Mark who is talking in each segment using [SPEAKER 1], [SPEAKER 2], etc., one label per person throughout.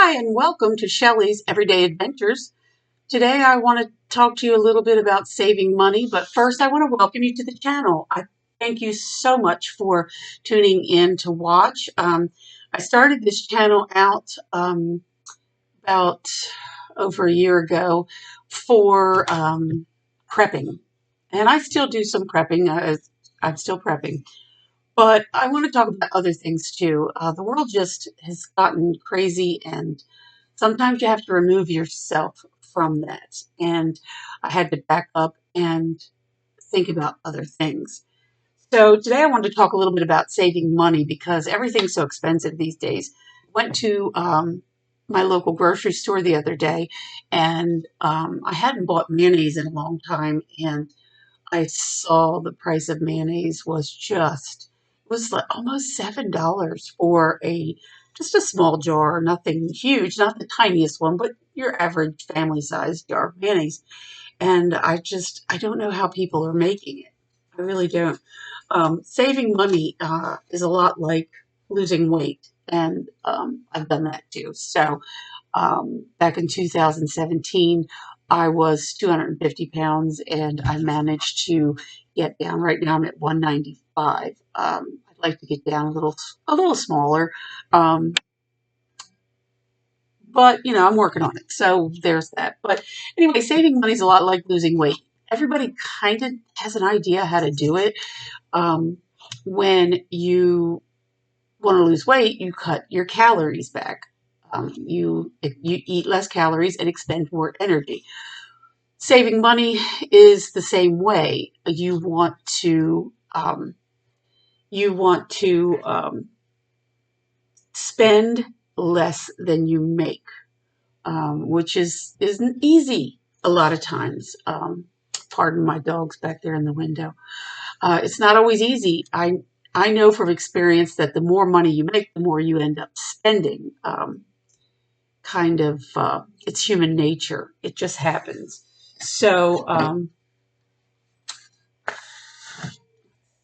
[SPEAKER 1] Hi, and welcome to Shelley's Everyday Adventures. Today, I want to talk to you a little bit about saving money, but first, I want to welcome you to the channel. I thank you so much for tuning in to watch. I started this channel out about over a year ago for prepping, and I still do some prepping. I'm still prepping. But I want to talk about other things too. The world just has gotten crazy, and sometimes you have to remove yourself from that. And I had to back up and think about other things. So today I wanted to talk a little bit about saving money because everything's so expensive these days. Went to my local grocery store the other day, and I hadn't bought mayonnaise in a long time, and I saw the price of mayonnaise was like almost $7 for a just a small jar, nothing huge, not the tiniest one, but your average family size jar of mayonnaise. And I don't know how people are making it. I really don't. Saving money is a lot like losing weight, and I've done that too. So back in 2017, I was 250 pounds, and I managed to get down. Right now, I'm at 195. I'd like to get down a little smaller, um, but I'm working on it. So there's that. But anyway, saving money is a lot like losing weight. Everybody kind of has an idea how to do it. Um, when you want to lose weight, you cut your calories back. You eat less calories and expend more energy. Saving money is the same way. You want to spend less than you make, which isn't easy a lot of times. Pardon my dogs back there in the window. It's not always easy. I know from experience that the more money you make, the more you end up spending. It's human nature. It just happens. So,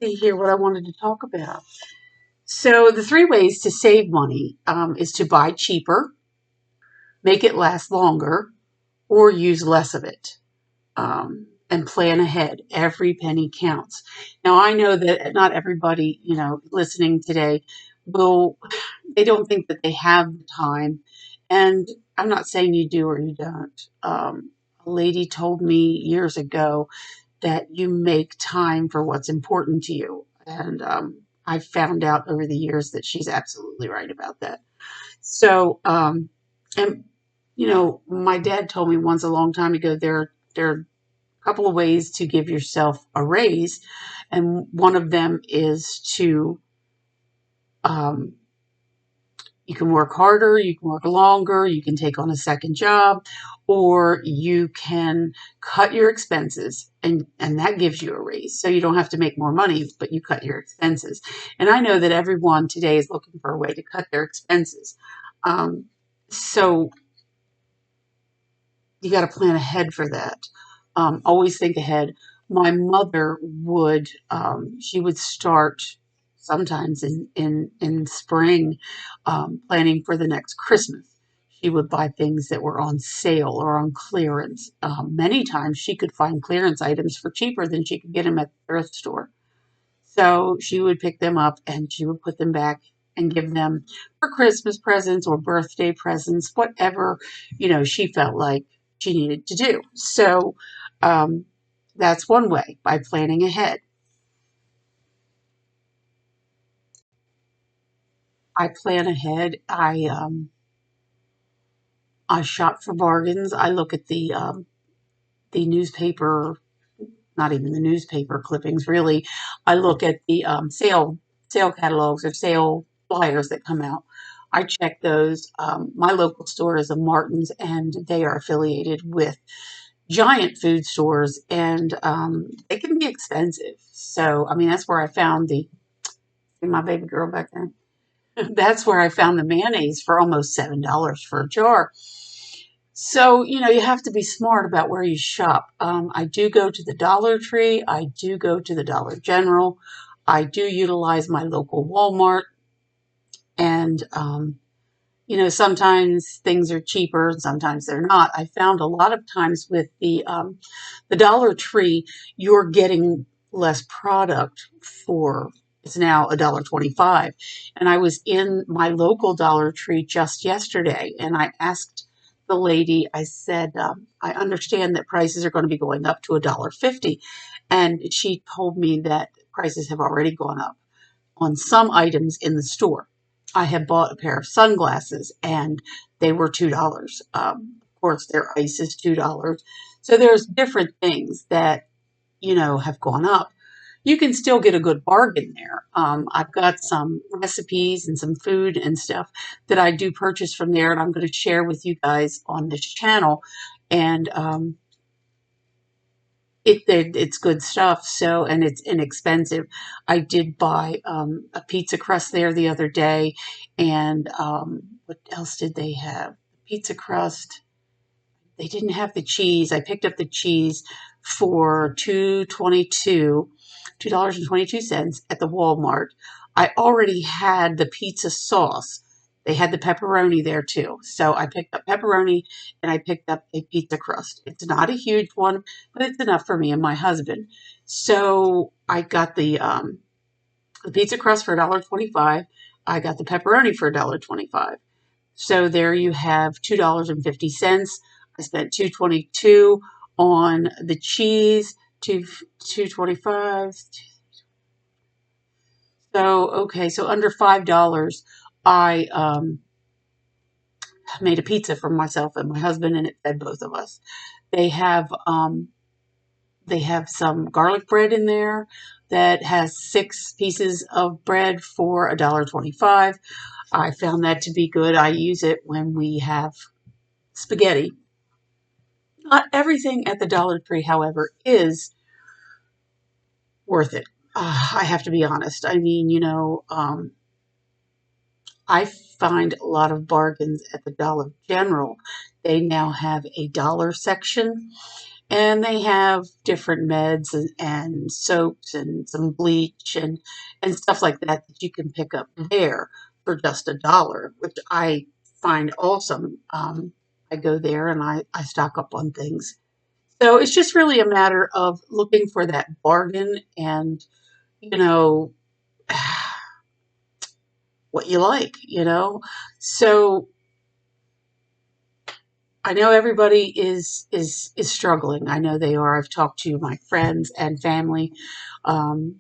[SPEAKER 1] see here what I wanted to talk about. So, the three ways to save money is to buy cheaper, make it last longer, or use less of it. And plan ahead. Every penny counts. Now, I know that not everybody, listening today they don't think that they have the time. And I'm not saying you do or you don't. A lady told me years ago that you make time for what's important to you. And I've found out over the years that she's absolutely right about that. So, and my dad told me once a long time ago, there are a couple of ways to give yourself a raise, and one of them is to um, you can work harder, you can work longer, you can take on a second job, or you can cut your expenses, and that gives you a raise. So you don't have to make more money, but you cut your expenses. And I know that everyone today is looking for a way to cut their expenses. Um, so you got to plan ahead for that. Always think ahead. My mother she would start sometimes in spring, planning for the next Christmas. She would buy things that were on sale or on clearance. Many times she could find clearance items for cheaper than she could get them at the thrift store. So she would pick them up and she would put them back and give them for Christmas presents or birthday presents, whatever, she felt like she needed to do. So um, that's one way by planning ahead. I plan ahead. I shop for bargains. I look at the newspaper, not even the newspaper clippings, really. I look at the sale catalogs or sale flyers that come out. I check those. My local store is a Martin's, and they are affiliated with giant food stores, and they can be expensive. So, I mean, that's where I found my baby girl back there. That's where I found the mayonnaise for almost $7 for a jar. So, you have to be smart about where you shop. I do go to the Dollar Tree. I do go to the Dollar General. I do utilize my local Walmart. And Sometimes things are cheaper, sometimes they're not. I found a lot of times with the Dollar Tree, you're getting less product for it's now $1.25. And I was in my local Dollar Tree just yesterday, and I asked the lady, I said, I understand that prices are going to be going up to $1.50. And she told me that prices have already gone up on some items in the store. I had bought a pair of sunglasses and they were $2. Of course, their ice is $2. So there's different things that, have gone up. You can still get a good bargain there. I've got some recipes and some food and stuff that I do purchase from there, and I'm going to share with you guys on this channel. And it's good stuff. So, and it's inexpensive. I did buy a pizza crust there the other day, and what else did they have? Pizza crust. They didn't have the cheese. I picked up the cheese for $2.22 at the Walmart. I already had the pizza sauce. They had the pepperoni there too. So I picked up pepperoni and I picked up a pizza crust. It's not a huge one, but it's enough for me and my husband. So I got the pizza crust for $1.25. I got the pepperoni for $1.25. So there you have $2.50. I spent $2.22 on the cheese, $2.25. So okay, so under $5, I made a pizza for myself and my husband, and it fed both of us. They have um, they have some garlic bread in there that has 6 pieces of bread for $1.25. I found that to be good. I use it when we have spaghetti. Not everything at the Dollar Tree, however, is worth it. I have to be honest. I mean, I find a lot of bargains at the Dollar General. They now have a dollar section, and they have different meds and soaps and some bleach and stuff like that you can pick up there for just $1, which I find awesome. I go there and I stock up on things. So it's just really a matter of looking for that bargain and, you know, what you like. So I know everybody is struggling. I know they are. I've talked to my friends and family. Um,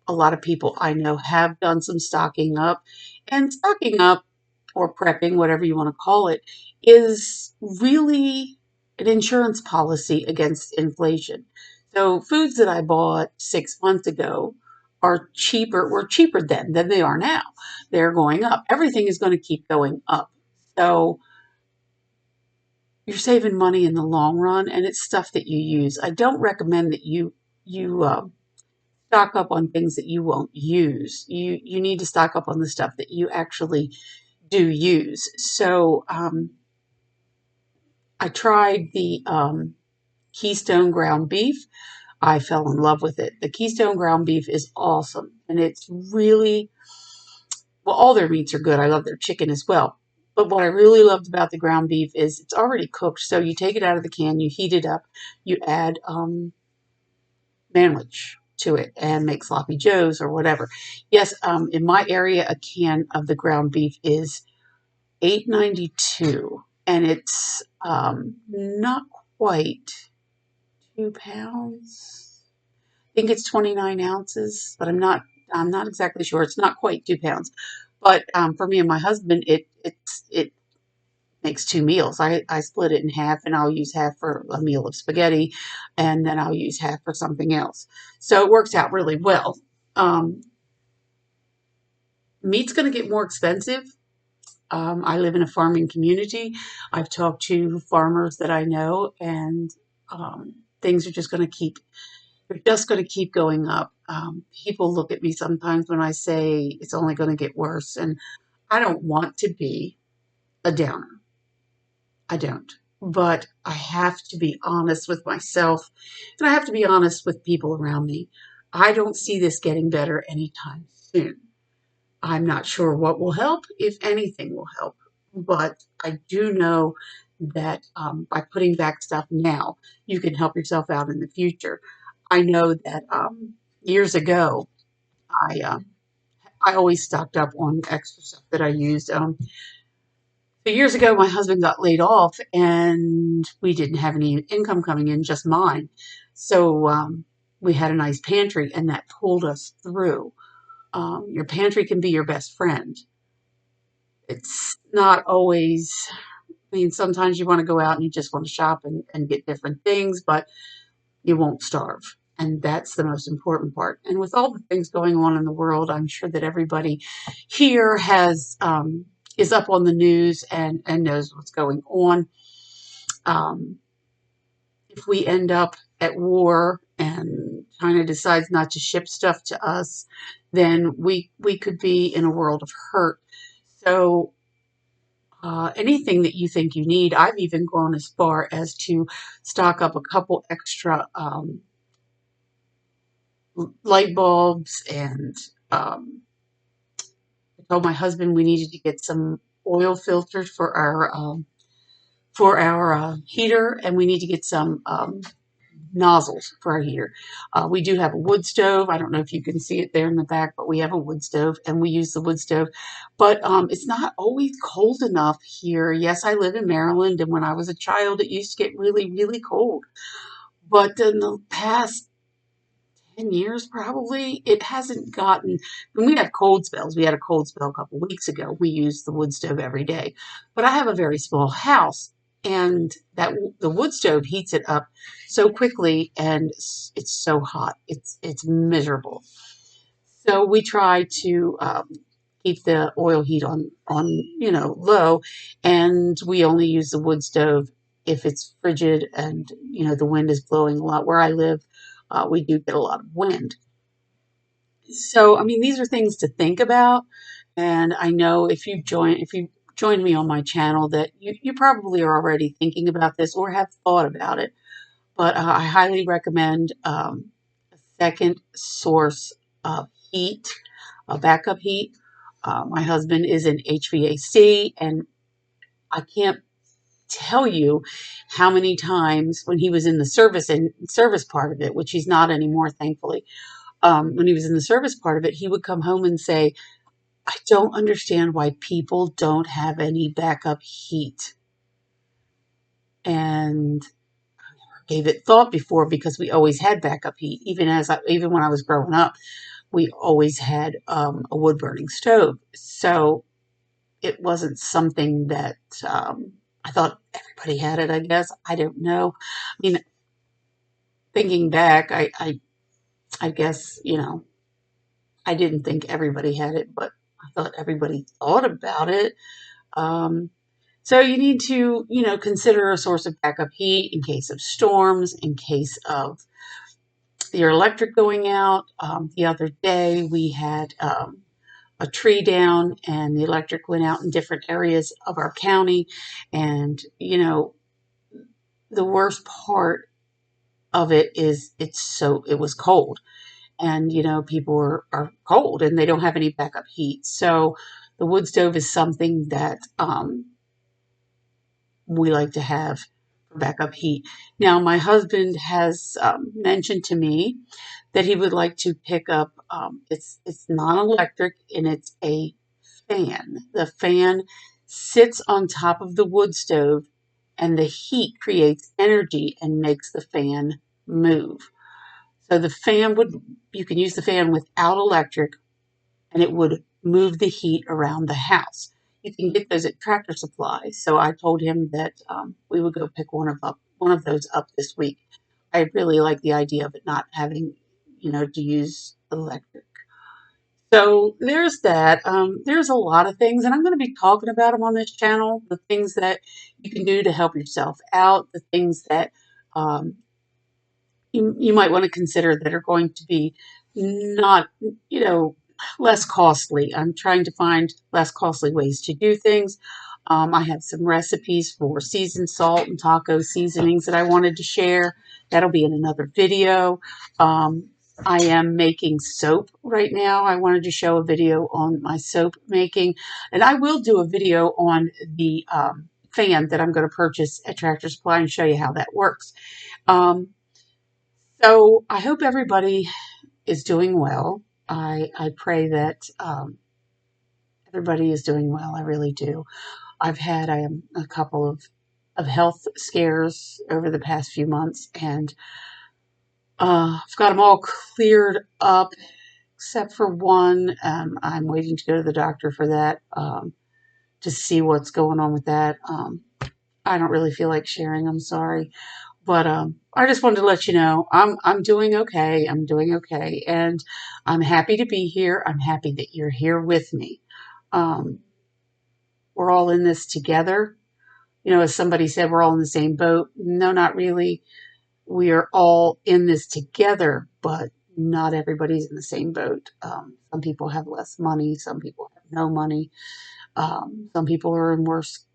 [SPEAKER 1] a lot of people I know have done some stocking up, and stocking up or prepping, whatever you want to call it, is really an insurance policy against inflation. So foods that I bought 6 months ago were cheaper then than they are now. They're going up. Everything is going to keep going up. So you're saving money in the long run, and it's stuff that you use. I don't recommend that you stock up on things that you won't use. You need to stock up on the stuff that you actually do use. So I tried the Keystone ground beef. I fell in love with it. The Keystone ground beef is awesome, and it's really well. All their meats are good. I love their chicken as well. But what I really loved about the ground beef is it's already cooked. So you take it out of the can, you heat it up, you add manwich to it and make sloppy joes or whatever. Yes, in my area, a can of the ground beef is $8.92, and it's not quite 2 pounds. I think it's 29 ounces, but I'm not exactly sure. It's not quite 2 pounds. But for me and my husband, it makes 2 meals. I split it in half, and I'll use half for a meal of spaghetti, and then I'll use half for something else. So it works out really well. Um, Meat's going to get more expensive. I live in a farming community. I've talked to farmers that I know, and things are just going to keep going up. People look at me sometimes when I say it's only going to get worse, and I don't want to be a downer. I don't. But I have to be honest with myself, and I have to be honest with people around me. I don't see this getting better anytime soon. I'm not sure what will help, if anything will help. but I do know that by putting back stuff now, you can help yourself out in the future. I know that years ago, I uh, I always stocked up on extra stuff that I used. So years ago, my husband got laid off, and we didn't have any income coming in, just mine. So we had a nice pantry, and that pulled us through. Your pantry can be your best friend. It's not always, I mean, sometimes you want to go out and you just want to shop and get different things, but you won't starve. And that's the most important part. And with all the things going on in the world, I'm sure that everybody here is up on the news and knows what's going on. Um, if we end up at war and China decides not to ship stuff to us, then we could be in a world of hurt. So anything that you think you need, I've even gone as far as to stock up a couple extra light bulbs, and I told my husband we needed to get some oil filters for our heater, and we need to get some nozzles for our heater. We do have a wood stove. I don't know if you can see it there in the back, but we have a wood stove, and we use the wood stove. But it's not always cold enough here. Yes, I live in Maryland, and when I was a child, it used to get really, really cold. But in the past 10 years, probably, it hasn't gotten, when we have cold spells, we had a cold spell a couple weeks ago. We use the wood stove every day. But I have a very small house, and the wood stove heats it up so quickly, and it's so hot. It's miserable. So we try to keep the oil heat on low, and we only use the wood stove if it's frigid and the wind is blowing a lot. Where I live, we do get a lot of wind. So I mean, these are things to think about. And I know if you join me on my channel, that you probably are already thinking about this or have thought about it. But I highly recommend a second source of heat, a backup heat. My husband is in HVAC, and I can't tell you how many times when he was in the service part of it, which he's not anymore, thankfully. When he was in the service part of it, he would come home and say, "I don't understand why people don't have any backup heat." And gave it thought before, because we always had backup heat. Even when I was growing up, we always had a wood burning stove. So it wasn't something that I thought everybody had it. I guess I don't know. I mean, thinking back, I guess I didn't think everybody had it, but I thought everybody thought about it. Um, so you need to, consider a source of backup heat in case of storms, in case of your electric going out. The other day we had a tree down, and the electric went out in different areas of our county. And, the worst part of it is it was cold, and, people are cold and they don't have any backup heat. So the wood stove is something that we like to have for backup heat. Now, my husband has mentioned to me that he would like to pick up. It's non-electric, and it's a fan. The fan sits on top of the wood stove, and the heat creates energy and makes the fan move. So you can use the fan without electric, and it would move the heat around the house. You can get those at Tractor Supply. So I told him that we would go pick one of those up this week. I really like the idea of it not having, to use electric. So there's that. There's a lot of things, and I'm going to be talking about them on this channel. The things that you can do to help yourself out, the things that um, you might want to consider that are going to be not, less costly. I'm trying to find less costly ways to do things. I have some recipes for seasoned salt and taco seasonings that I wanted to share. That'll be in another video. I am making soap right now. I wanted to show a video on my soap making, and I will do a video on the fan that I'm going to purchase at Tractor Supply and show you how that works. Um, so I hope everybody is doing well. I pray that everybody is doing well. I really do. I've had a couple of health scares over the past few months, and I've got them all cleared up except for one. I'm waiting to go to the doctor for that to see what's going on with that. I don't really feel like sharing. I'm sorry, but I just wanted to let you know I'm doing okay. I'm doing okay, and I'm happy to be here. I'm happy that you're here with me. Um, we're all in this together. You know, as somebody said, we're all in the same boat. No, not really. We are all in this together, but not everybody's in the same boat. Some people have less money. Some people have no money. Some people are in worse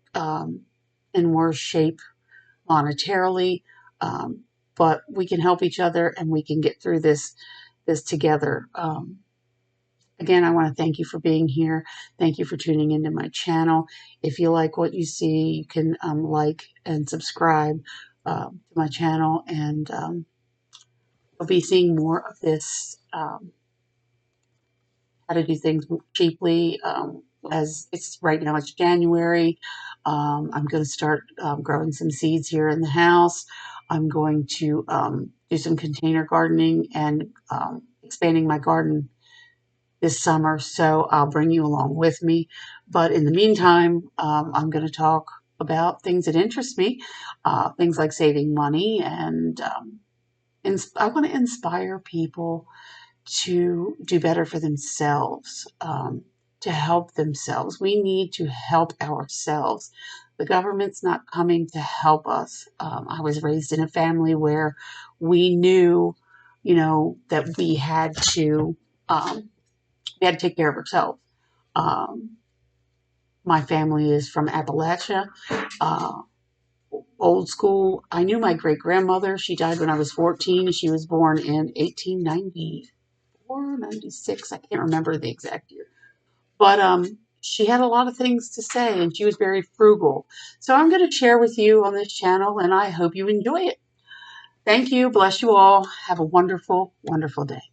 [SPEAKER 1] shape monetarily. Um, but we can help each other, and we can get through this together. Again, I want to thank you for being here. Thank you for tuning into my channel. If you like what you see, you can like and subscribe to my channel, and you'll be seeing more of this, how to do things cheaply. As it's right now, it's January. I'm going to start growing some seeds here in the house. I'm going to do some container gardening and expanding my garden this summer, so I'll bring you along with me. But in the meantime, I'm going to talk about things that interest me, things like saving money, and I want to inspire people to do better for themselves, to help themselves. We need to help ourselves. The government's not coming to help us. I was raised in a family where we knew, that um, we had to take care of ourselves. Um, my family is from Appalachia, uh, old school. I knew my great grandmother. She died when I was 14. She was born in 1894, 96. I can't remember the exact year. But she had a lot of things to say, and she was very frugal. So I'm going to share with you on this channel, and I hope you enjoy it. Thank you. Bless you all. Have a wonderful, wonderful day.